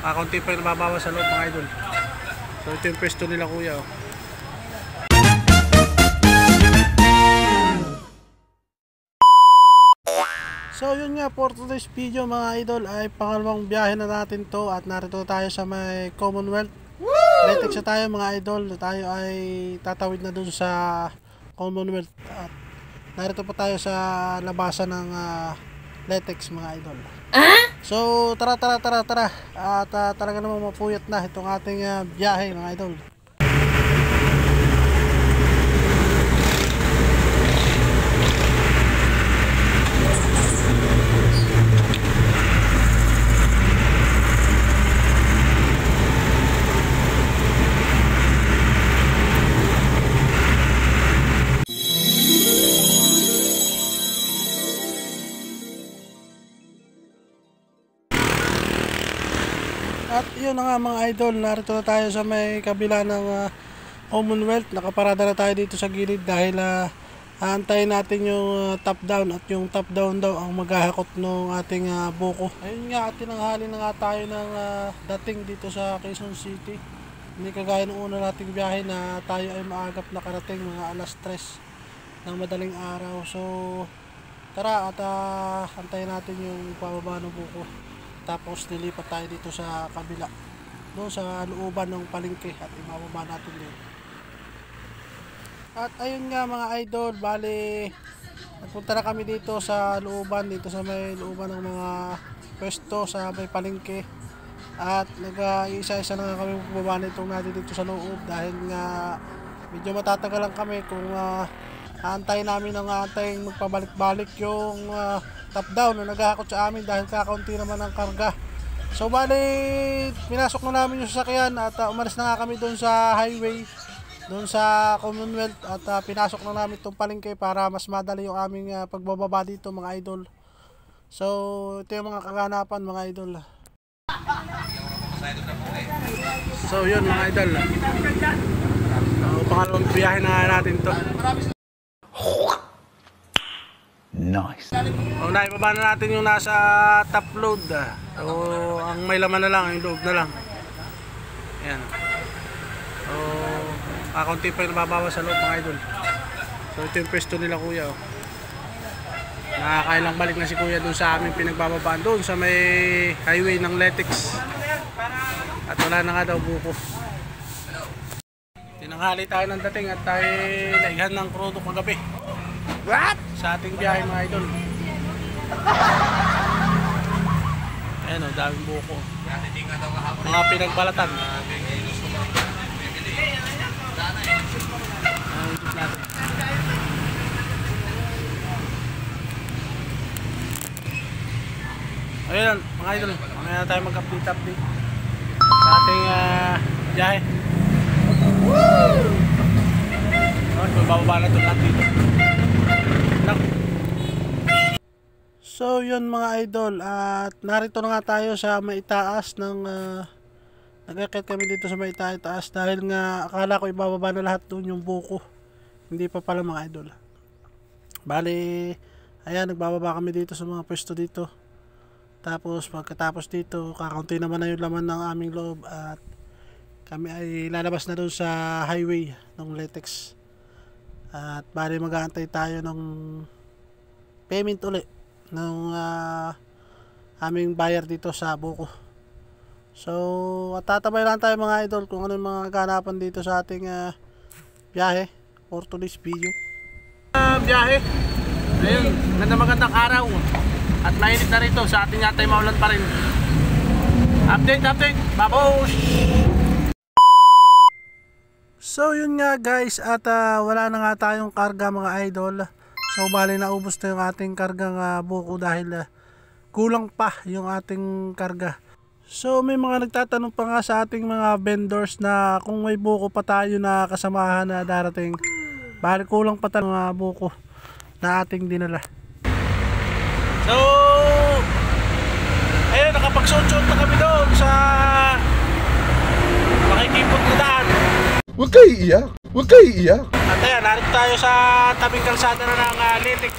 Kakunti pa yung nababawas sa loob mga idol. So ito yung pwesto nila kuya oh. So yun nga, for today's video mga idol ay pangalawang biyahe na natin to at narito tayo sa may Commonwealth. Letex na tayo mga idol, tayo ay tatawid na dun sa Commonwealth at narito pa tayo sa labasan ng Letex mga idol. So tara at talaga namang mapuyat na itong ating biyahe mga idol. At yun na nga mga idol, narito na tayo sa may kabila ng Commonwealth. Nakaparada na tayo dito sa gilid dahil aantayin natin yung top down at yung top down daw ang maghahakot ng ating buko. Ayun nga, at tinanghali na nga tayo ng dating dito sa Quezon City. Hindi kagaya ng una nating biyahe na tayo ay maagap na karating mga alas 3 ng madaling araw. So tara at antayin natin yung pababa ng buko. Tapos nilipat tayo dito sa kabila, doon sa looban ng palengke at imababa natin dito. At ayun nga mga idol, bali nagpunta na kami dito sa looban, dito sa may looban ng mga pwesto sa may palengke. At nag-isa-isa na nga kami bumaba nitong natin dito sa loob dahil nga medyo matatagalan kami kung aantayin namin ang aantayin magpabalik-balik yung top down na naghahakot sa amin dahil kakaunti naman ang karga. So bali pinasok na namin yung sasakyan at umalis na nga kami doon sa highway, doon sa Commonwealth at pinasok na namin itong palengke para mas madali yung aming pagbababa dito mga idol. So ito yung mga kaganapan mga idol. So yun mga idol, pangalawang biyahe na natin to. Nice. Naibaba na natin yung nasa top load. So ang may laman na lang, yung loob na lang. Ayan. So kakunti pa yung nababawas sa loob mga idol. So ito yung pwesto nila kuya oh. Nakakailang balik na si kuya doon sa aming pinagbababaan doon sa may highway ng Letex. At wala na nga daw buko. Tinanghali tayo ng dating at tayo naihan ng crudo kagabi. What? Sa ating biyahe mga idol. Ayan o, daming buko. Mga pinagbalatan. Ayan mga idol, mamaya na tayo mag-update sa ating biyahe. Bababa na ito lahat dito. So yun mga idol, at narito na nga tayo sa maitaas ng nag-akit kami dito sa maitaas dahil nga akala ko ibababa na lahat doon yung buko. Hindi pa pala mga idol. Bali ayan, nagbababa kami dito sa mga pwesto dito. Tapos pagkatapos dito kakaunti naman na yung laman ng aming loob at kami ay lalabas na doon sa highway ng Letex. At bali mag-aantay tayo ng payment uli ng aming buyer dito sa buko. So at tatabay lang tayo mga idol kung ano yung mga ganapan dito sa ating biyahe for today's video. Biyahe, ayun, magandang araw at mainit na rito sa ating yatay maulan pa rin. Update, babosh! So yun nga guys, at wala na nga tayong karga mga idol. So bali naubos na yung ating kargang buko dahil kulang pa yung ating karga. So may mga nagtatanong pa nga sa ating mga vendors na kung may buko pa tayo na kasamahan na darating. Bali kulang pa tayo mga buko na ating dinala. So ayun, nakapagsuot-suot na kami doon sa makikipot na daan. Huwag kayo iiyak. Huwag kayo iiyak. At ayan, narito tayo sa tabing kalsada na ng Letex.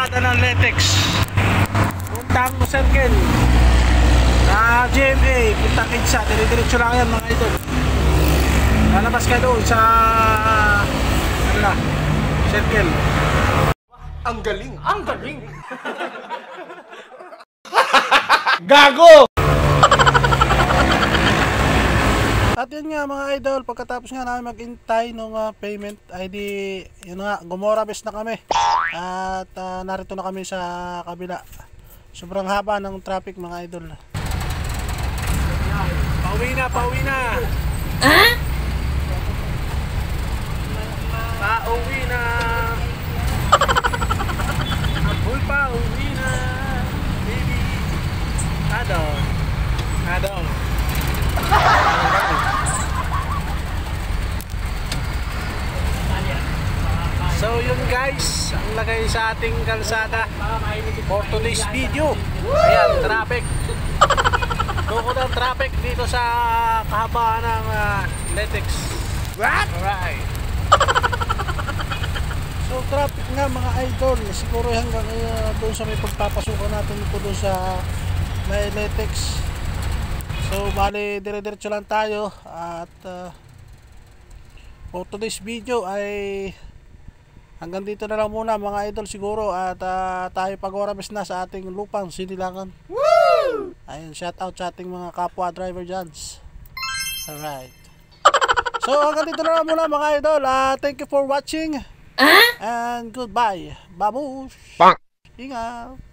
kalsada ng Letex. Puntang Circle. GMA, puntang Kidsa. Dire-diretso lang yan mga idol. Lalabas ka doon sa Circle. Ang galing! Ang galing! Gago! At yun nga mga idol, pagkatapos nga namin maghintay ng payment ID, yun nga, gumorabes na kami. At narito na kami sa kabila. Sobrang haba ng traffic mga idol. Pauwi na, pauwi na! Ah? Pauwi na! Uy, pauwi na! Baby! Adong! Adong! So yun guys, ang lagay sa ating kalsada for today's video. Ayan, traffic. Loko ng traffic dito sa kahabaan ng Letex. What? Alright. So traffic nga mga idol, siguro hanggang doon sa may pagpapasukan natin ito doon sa Letex. So bali dire-diretso lang tayo at for today's video ay hanggang dito na lang muna mga idol siguro at tayo pag-orabes na sa ating lupang Sinilangan. Woo! Ayun, shout out sa ating mga kapwa driver dyan. Alright. So hanggang dito na lang muna mga idol. Thank you for watching. And goodbye. Babush. Bang. Ingat.